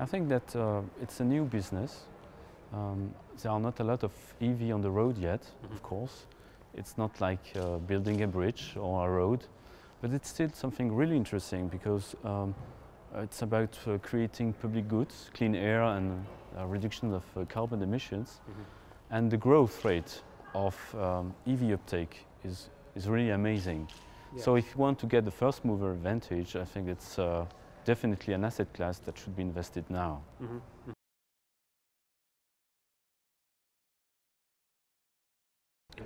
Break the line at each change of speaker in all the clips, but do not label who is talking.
I think that it's a new business. There are not a lot of EV on the road yet, of course. It's not like building a bridge or a road, but it's still something really interesting because it's about creating public goods, clean air and reduction of carbon emissions. And the growth rate of EV uptake is really amazing. Yes. So if you want to get the first mover advantage, I think it's definitely an asset class that should be invested now.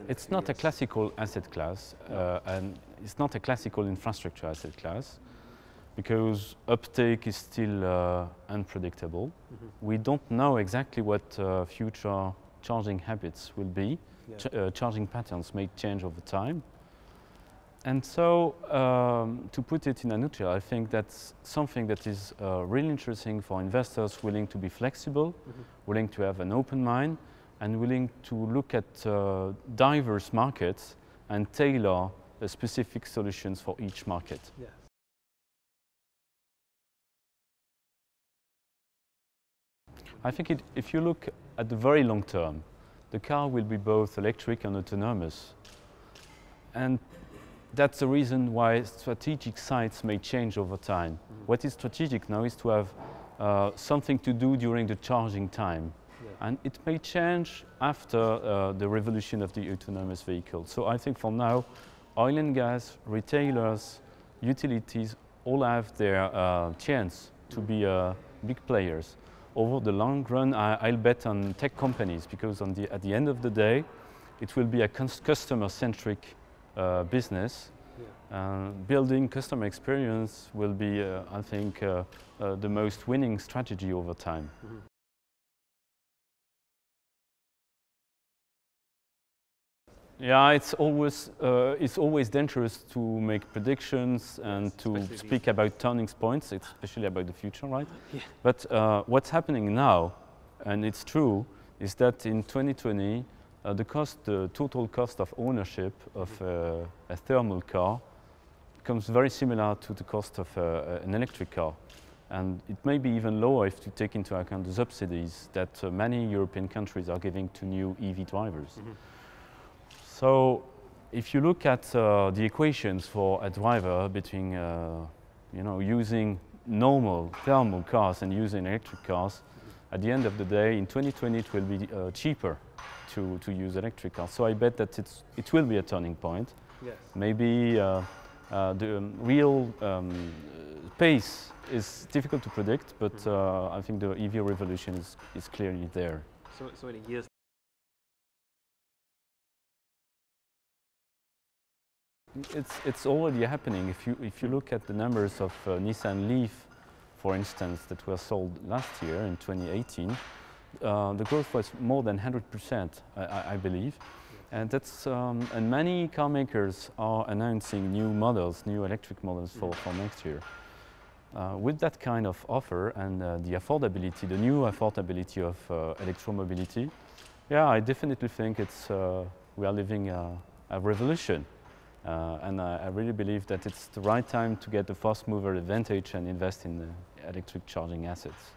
It's not a classical asset class, and it's not a classical infrastructure asset class, because uptake is still unpredictable. We don't know exactly what future charging habits will be. Charging patterns may change over time. And so, to put it in a nutshell, I think that's something that is really interesting for investors willing to be flexible, willing to have an open mind, and willing to look at diverse markets and tailor specific solutions for each market. Yes. I think if you look at the very long term, the car will be both electric and autonomous. And that's the reason why strategic sites may change over time. What is strategic now is to have something to do during the charging time. And it may change after the revolution of the autonomous vehicle. So I think for now, oil and gas, retailers, utilities all have their chance to be big players. Over the long run, I'll bet on tech companies because at the end of the day, it will be a customer-centric business. Building customer experience will be, I think, the most winning strategy over time. Yeah, it's always dangerous to make predictions and to speak about turning points, especially about the future, right? Yeah. But what's happening now, and it's true, is that in 2020, the total cost of ownership of a thermal car becomes very similar to the cost of an electric car. And it may be even lower if you take into account the subsidies that many European countries are giving to new EV drivers. So if you look at the equations for a driver between using normal thermal cars and using electric cars, at the end of the day, in 2020, it will be cheaper to use electric cars. So I bet that it will be a turning point. Yes. Maybe the real pace is difficult to predict, but I think the EV revolution is clearly there.
So in a year's
It's already happening. If you look at the numbers of Nissan Leaf, for instance, that were sold last year in 2018, the growth was more than 100%, I believe. And that's and many car makers are announcing new models, new electric models for next year. With that kind of offer and the affordability, the new affordability of electromobility, yeah, I definitely think we are living a revolution. And I really believe that it's the right time to get the fast mover advantage and invest in electric charging assets.